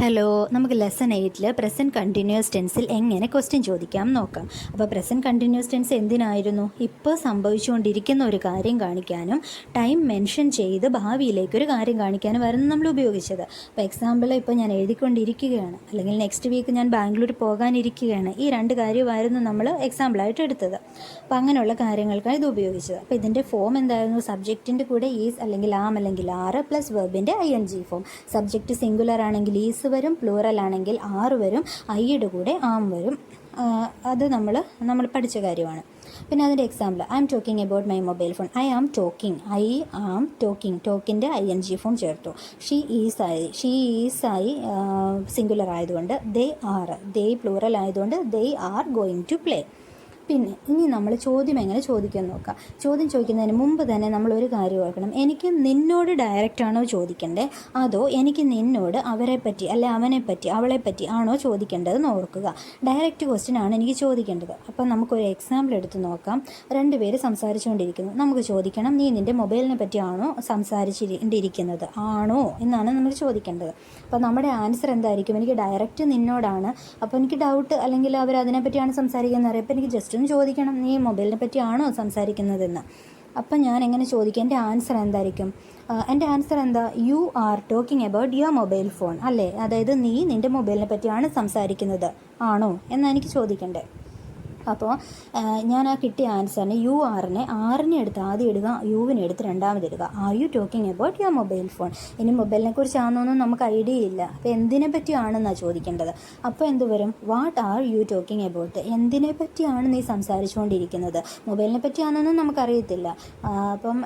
Hello, നമുക്ക് lesson 8 present continuous ടെൻസിൽ എങ്ങനെ question ചോദിക്കാം നോക്കാം. അപ്പോൾ പ്രസൻറ്റ് കണ്ടിന്യൂസ് ടെൻസ് എന്തിനായിരുന്നു? ഇപ്പോൾ സംഭവിച്ചുകൊണ്ടിരിക്കുന്ന ഒരു കാര്യം കാണിക്കാനും ടൈം മെൻഷൻ ചെയ്ത് ഭാവിയിലേക്കൊരു കാര്യം കാണിക്കാനുമായിരുന്നു നമ്മൾ ഉപയോഗിച്ചത്. അപ്പോൾ എക്സാമ്പിൾ ഇപ്പോൾ ഞാൻ എഴുതിക്കൊണ്ടിരിക്കുകയാണ്, അല്ലെങ്കിൽ നെക്സ്റ്റ് വീക്ക് ഞാൻ ബാംഗ്ലൂർ പോകാനിരിക്കുകയാണ്. ഈ രണ്ട് കാര്യമായിരുന്നു നമ്മൾ എക്സാമ്പിളായിട്ട് എടുത്തത്. അപ്പോൾ അങ്ങനെയുള്ള കാര്യങ്ങൾക്കാണ് ഇത് ഉപയോഗിച്ചത്. അപ്പോൾ ഇതിൻ്റെ ഫോം എന്തായിരുന്നു? സബ്ജക്റ്റിൻ്റെ കൂടെ ഈസ് അല്ലെങ്കിൽ ആം അല്ലെങ്കിൽ ആറ് പ്ലസ് വെർബിൻ്റെ ING ഫോം. സബ്ജക്റ്റ് സിംഗുലർ ആണെങ്കിൽ ഈസ് വരും, പ്ലൂറൽ ആണെങ്കിൽ ആറ് വരും, ഐയുടെ കൂടെ ആം വരും. അത് നമ്മൾ പഠിച്ച കാര്യമാണ്. പിന്നെ അതിൻ്റെ example, I am talking about my mobile phone. I am talking ടോക്കിൻ്റെ ING ഫോം ചേർത്തു. ഷീ ഈസ് ആയി സിംഗുലർ ആയതുകൊണ്ട് ദേ പ്ലൂറൽ ആയതുകൊണ്ട് they are going to play. പിന്നെ ഇനി നമ്മൾ ചോദ്യം എങ്ങനെ ചോദിക്കുമെന്ന് നോക്കാം. ചോദ്യം ചോദിക്കുന്നതിന് മുമ്പ് തന്നെ നമ്മളൊരു കാര്യം ഓർക്കണം. എനിക്ക് നിന്നോട് ഡയറക്റ്റാണോ ചോദിക്കേണ്ടത്, അതോ എനിക്ക് നിന്നോട് അവരെപ്പറ്റി അല്ലെ അവനെപ്പറ്റി അവളെപ്പറ്റി ആണോ ചോദിക്കേണ്ടതെന്ന് ഓർക്കുക. ഡയറക്റ്റ് ക്വസ്റ്റ്യൻ ആണ് എനിക്ക് ചോദിക്കേണ്ടത്. അപ്പം നമുക്കൊരു എക്സാമ്പിൾ എടുത്ത് നോക്കാം. രണ്ടുപേര് സംസാരിച്ചുകൊണ്ടിരിക്കുന്നു. നമുക്ക് ചോദിക്കണം, നീ നിൻ്റെ മൊബൈലിനെ പറ്റിയാണോ സംസാരിച്ചിരിക്കുന്നത് ആണോ എന്നാണ് നമുക്ക് ചോദിക്കേണ്ടത്. അപ്പോൾ നമ്മുടെ ആൻസർ എന്തായിരിക്കും? എനിക്ക് ഡയറക്റ്റ് നിന്നോടാണ്, അപ്പോൾ എനിക്ക് ഡൗട്ട് അല്ലെങ്കിൽ അവർ അതിനെപ്പറ്റിയാണ് സംസാരിക്കുന്നത് അറിയാം. അപ്പോൾ എനിക്ക് ജസ്റ്റ് ചോദിക്കണം, നീ മൊബൈലിനെ പറ്റിയാണോ സംസാരിക്കുന്നതെന്ന്. അപ്പം ഞാൻ എങ്ങനെ ചോദിക്കുക? എൻ്റെ ആൻസർ എന്തായിരിക്കും? എൻ്റെ ആൻസർ എന്താ? You are talking about your mobile phone അല്ലേ? അതായത് നീ നിൻ്റെ മൊബൈലിനെ പറ്റിയാണ് സംസാരിക്കുന്നത് ആണോ എന്നാണ് എനിക്ക് ചോദിക്കേണ്ടത്. അപ്പോൾ ഞാൻ ആ കിട്ടിയ ആൻസറിന് ആറിനെ എടുത്ത് ആദ്യം ഇടുക, യുവിനെ എടുത്ത് രണ്ടാമത് ഇടുക. Are you talking about your mobile phone? ഇനി മൊബൈലിനെ കുറിച്ചാണെന്നൊന്നും നമുക്ക് ഐഡിയ ഇല്ല. അപ്പോൾ എന്തിനെ പറ്റിയാണെന്നാണ് ചോദിക്കേണ്ടത്. അപ്പോൾ എന്ത് വരും? What are you talking about? എന്തിനെ പറ്റിയാണ് നീ സംസാരിച്ചുകൊണ്ടിരിക്കുന്നത്? മൊബൈലിനെ പറ്റിയാണെന്നൊന്നും നമുക്കറിയത്തില്ല. അപ്പം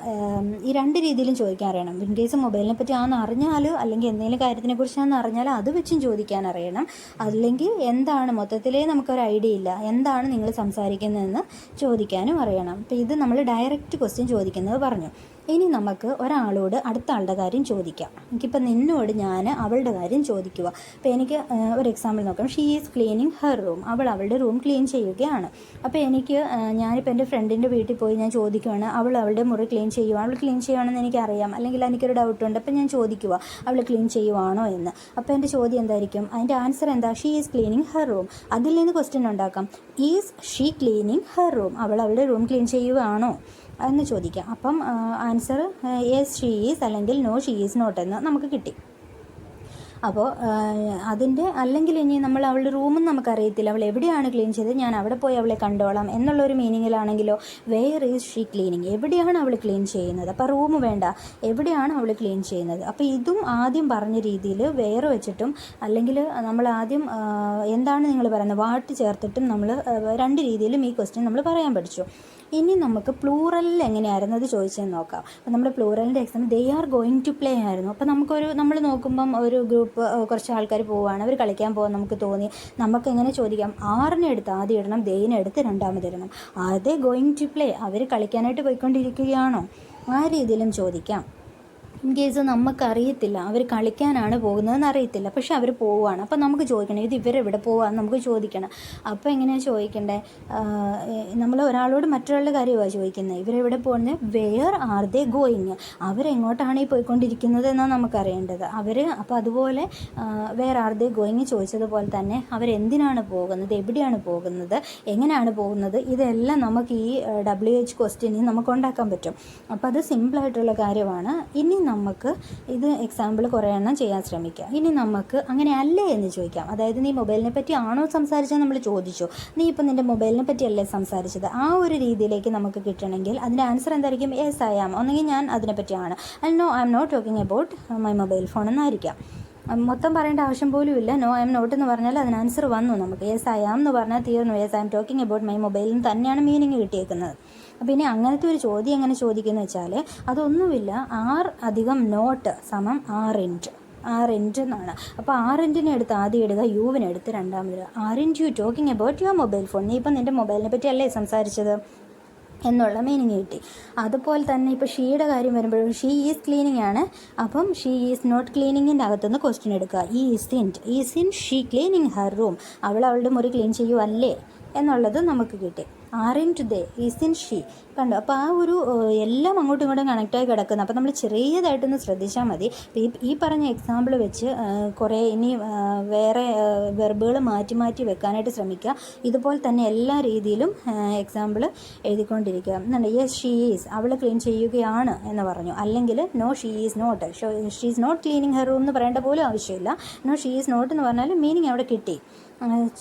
ഈ രണ്ട് രീതിയിലും ചോദിക്കാൻ അറിയണം. ഇൻ കേസ് മൊബൈലിനെ പറ്റിയാണെന്ന് അറിഞ്ഞാൽ അല്ലെങ്കിൽ എന്തെങ്കിലും കാര്യത്തിനെ കുറിച്ചാണെന്ന് അറിഞ്ഞാൽ അത് വെച്ചും ചോദിക്കാൻ അറിയണം. അല്ലെങ്കിൽ എന്താണ് മൊത്തത്തിലേ നമുക്കൊരു ഐഡിയ ഇല്ല, എന്താണ് നിങ്ങൾ സംസാരിക്കുന്നതെന്ന് ചോദിക്കാനും അറിയണം. അപ്പോൾ ഇത് നമ്മൾ ഡയറക്റ്റ് ക്വസ്റ്റ്യൻ ചോദിക്കുന്നത് പറഞ്ഞു. ഇനി നമുക്ക് ഒരാളോട് അടുത്ത ആളുടെ കാര്യം ചോദിക്കാം. എനിക്കിപ്പോൾ നിന്നോട് ഞാൻ അവളുടെ കാര്യം ചോദിക്കുക. അപ്പോൾ എനിക്ക് ഒരു എക്സാമ്പിൾ നോക്കാം. She is cleaning her room. അവളുടെ റൂം ക്ലീൻ ചെയ്യുകയാണ്. അപ്പോൾ ഞാനിപ്പോൾ എൻ്റെ ഫ്രണ്ടിൻ്റെ വീട്ടിൽ പോയി ഞാൻ ചോദിക്കുകയാണ്, അവളുടെ മുറി ക്ലീൻ ചെയ്യുവാണെന്ന് എനിക്കറിയാം, അല്ലെങ്കിൽ എനിക്കൊരു ഡൗട്ടുണ്ട്. അപ്പോൾ ഞാൻ ചോദിക്കുക, അവൾ ക്ലീൻ ചെയ്യുവാണോ എന്ന്. അപ്പോൾ എൻ്റെ ചോദ്യം എന്തായിരിക്കും? അതിൻ്റെ ആൻസർ എന്താ? She is cleaning her room. അതിൽ നിന്ന് ക്വസ്റ്റ്യൻ ഉണ്ടാക്കാം. Is she cleaning her room? അവളുടെ റൂം ക്ലീൻ ചെയ്യുവാണോ എന്ന് ചോദിക്കാം. അപ്പം ആൻസർ യെസ് ഷീ ഈസ് അല്ലെങ്കിൽ നോ ഷീ ഈസ് നോട്ട് എന്ന് നമുക്ക് കിട്ടി. അപ്പോൾ അല്ലെങ്കിൽ ഇനി നമ്മൾ അവളുടെ റൂമും നമുക്കറിയത്തില്ല, അവൾ എവിടെയാണ് ക്ലീൻ ചെയ്തത്, ഞാൻ അവിടെ പോയി അവളെ കണ്ടോളാം എന്നുള്ളൊരു മീനിങ്ങിലാണെങ്കിലോ വെയർ ഈസ് ഷീ ക്ലീനിങ്? എവിടെയാണ് അവൾ ക്ലീൻ ചെയ്യുന്നത്? അപ്പോൾ റൂം വേണ്ട, എവിടെയാണ് അവൾ ക്ലീൻ ചെയ്യുന്നത്? അപ്പോൾ ഇതും ആദ്യം പറഞ്ഞ രീതിയിൽ വെയർ വെച്ചിട്ടും അല്ലെങ്കിൽ നമ്മൾ ആദ്യം എന്താണ് നിങ്ങൾ പറയുന്നത് വാട്ട് ചേർത്തിട്ടും നമ്മൾ രണ്ട് രീതിയിലും ഈ ക്വസ്റ്റ്യൻ നമ്മൾ പറയാൻ പഠിച്ചു. ഇനി നമുക്ക് പ്ലൂറലിൽ എങ്ങനെയായിരുന്നു അത് ചോദിച്ചതെന്ന് നോക്കാം. അപ്പോൾ നമ്മുടെ പ്ലൂറലിൻ്റെ exam they are going to play ആയിരുന്നു. അപ്പോൾ നമ്മൾ നോക്കുമ്പം ഒരു ഗ്രൂപ്പ് കുറച്ച് ആൾക്കാർ പോവുകയാണ്, അവർ കളിക്കാൻ പോകാൻ നമുക്ക് തോന്നി. നമുക്ക് എങ്ങനെ ചോദിക്കാം? ആറിനെ എടുത്ത് ആദ്യം ഇടണം, ദേനെ എടുത്ത് രണ്ടാമത് ഇടണം. Are they going to play? അവർ കളിക്കാനായിട്ട് പോയിക്കൊണ്ടിരിക്കുകയാണോ? ആ രീതിയിലും ചോദിക്കാം. ഇൻ കേസ് നമുക്കറിയത്തില്ല, അവർ കളിക്കാനാണ് പോകുന്നതെന്ന് അറിയത്തില്ല, പക്ഷെ അവർ പോവുകയാണ്. അപ്പോൾ നമുക്ക് ചോദിക്കണം, ഇത് ഇവരെവിടെ പോവാന്ന് നമുക്ക് ചോദിക്കണം. അപ്പോൾ എങ്ങനെയാണ് ചോദിക്കേണ്ടത്? നമ്മൾ ഒരാളോട് മറ്റൊരാളുടെ കാര്യമാണ് ചോദിക്കുന്നത്, ഇവരെവിടെ പോകുന്നത്? Where are they going? അവരെങ്ങോട്ടാണ് ഈ പോയിക്കൊണ്ടിരിക്കുന്നത് എന്നാണ് നമുക്കറിയേണ്ടത്. അപ്പോൾ അതുപോലെ വെയർ ആർ ദേ ഗോയിങ് ചോദിച്ചതുപോലെ തന്നെ അവരെന്തിനാണ് പോകുന്നത്, എവിടെയാണ് പോകുന്നത്, എങ്ങനെയാണ് പോകുന്നത്, ഇതെല്ലാം നമുക്ക് ഈ WH ക്വസ്റ്റ്യനിൽ നമുക്ക് ഉണ്ടാക്കാൻ പറ്റും. അപ്പോൾ അത് സിമ്പിളായിട്ടുള്ള കാര്യമാണ്. ഇനി നമുക്ക് ഇത് എക്സാമ്പിൾ കുറേ എണ്ണം ചെയ്യാൻ ശ്രമിക്കുക. ഇനി നമുക്ക് അങ്ങനെ അല്ലേ എന്ന് ചോദിക്കാം. അതായത് നീ മൊബൈലിനെ പറ്റി ആണോ സംസാരിച്ചത് നമ്മൾ ചോദിച്ചു, നീ ഇപ്പം നിൻ്റെ മൊബൈലിനെ പറ്റിയല്ലേ സംസാരിച്ചത്? ആ ഒരു രീതിയിലേക്ക് നമുക്ക് കിട്ടണമെങ്കിൽ അതിൻ്റെ ആൻസർ എന്തായിരിക്കും? Yes I am. ഒന്നെങ്കിൽ ഞാൻ അതിനെപ്പറ്റിയാണ്, no I am not talking about my mobile phone എന്നായിരിക്കാം. മൊത്തം പറയേണ്ട ആവശ്യം പോലും ഇല്ല. നോ ഐ എം നോട്ട് എന്ന് പറഞ്ഞാൽ അതിന് ആൻസർ വന്നു. നമുക്ക് യെസ് ഐ ആം എന്ന് പറഞ്ഞാൽ തീർന്നു. Yes I am talking about my മൊബൈലിന് തന്നെയാണ് മീനിങ് കിട്ടിയേക്കുന്നത്. അപ്പോൾ ഇനി അങ്ങനത്തെ ഒരു ചോദ്യം എങ്ങനെ ചോദിക്കുന്നത് വെച്ചാൽ അതൊന്നുമില്ല, ആർ അധികം നോട്ട് സമം ആറിൻറ്റ് എന്നാണ്. അപ്പോൾ ആറിൻറ്റിനെ എടുത്ത് ആദ്യം ഇടുക, യുവിനെ എടുത്ത് രണ്ടാമത് ഇടുക. Aren't you talking about your mobile phone? നീ ഇപ്പം നിൻ്റെ മൊബൈലിനെ പറ്റി അല്ലേ സംസാരിച്ചത് എന്നുള്ള മീനിങ് കിട്ടി. അതുപോലെ തന്നെ ഇപ്പോൾ ഷീയുടെ കാര്യം വരുമ്പോഴും ഷീ ഈസ് ക്ലീനിങ് ആണ്. അപ്പം ഷീ ഈസ് നോട്ട് ക്ലീനിങ്ങിൻ്റെ അകത്തുനിന്ന് ക്വസ്റ്റ്യൻ എടുക്കുക. Is in she cleaning Har room? അവളുടെ മുറി ക്ലീൻ ചെയ്യുമല്ലേ എന്നുള്ളത് നമുക്ക് കിട്ടി. Aren't they, is in she, കണ്ടോ? അപ്പോൾ ആ ഒരു എല്ലാം അങ്ങോട്ടും ഇങ്ങോട്ടും കണക്റ്റായി കിടക്കുന്നു. അപ്പോൾ നമ്മൾ ചെറിയതായിട്ടൊന്ന് ശ്രദ്ധിച്ചാൽ മതി. ഈ പറഞ്ഞ എക്സാമ്പിൾ വെച്ച് കുറേ ഇനി വേറെ വെർബുകൾ മാറ്റി മാറ്റി വെക്കാനായിട്ട് ശ്രമിക്കുക. ഇതുപോലെ തന്നെ എല്ലാ രീതിയിലും എക്സാമ്പിൾ എഴുതിക്കൊണ്ടിരിക്കുക. എന്നുണ്ട് യെസ് ഷീ ഈസ്, അവൾ ക്ലീൻ ചെയ്യുകയാണ് എന്ന് പറഞ്ഞു. അല്ലെങ്കിൽ no she is not, she is not cleaning her room എന്ന് പറയേണ്ട പോലും ആവശ്യമില്ല. നോ ഷീ ഈസ് നോട്ട് എന്ന് പറഞ്ഞാൽ മീനിങ് അവിടെ കിട്ടി.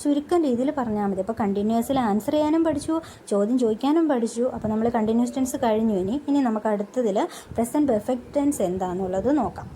ചുരുക്കം രീതിയിൽ പറഞ്ഞാൽ മതി. അപ്പോൾ കണ്ടിന്യൂസിൽ ആൻസർ ചെയ്യാനും പഠിച്ചു, ചോദ്യം ചോദിക്കാനും പഠിച്ചു. അപ്പോൾ നമ്മൾ കണ്ടിന്യൂസ് ടെൻസ് കഴിഞ്ഞു. ഇനി നമുക്ക് അടുത്തതിൽ പ്രസൻറ്റ് പെർഫെക്റ്റ് ടെൻസ് എന്താണെന്നുള്ളത് നോക്കാം.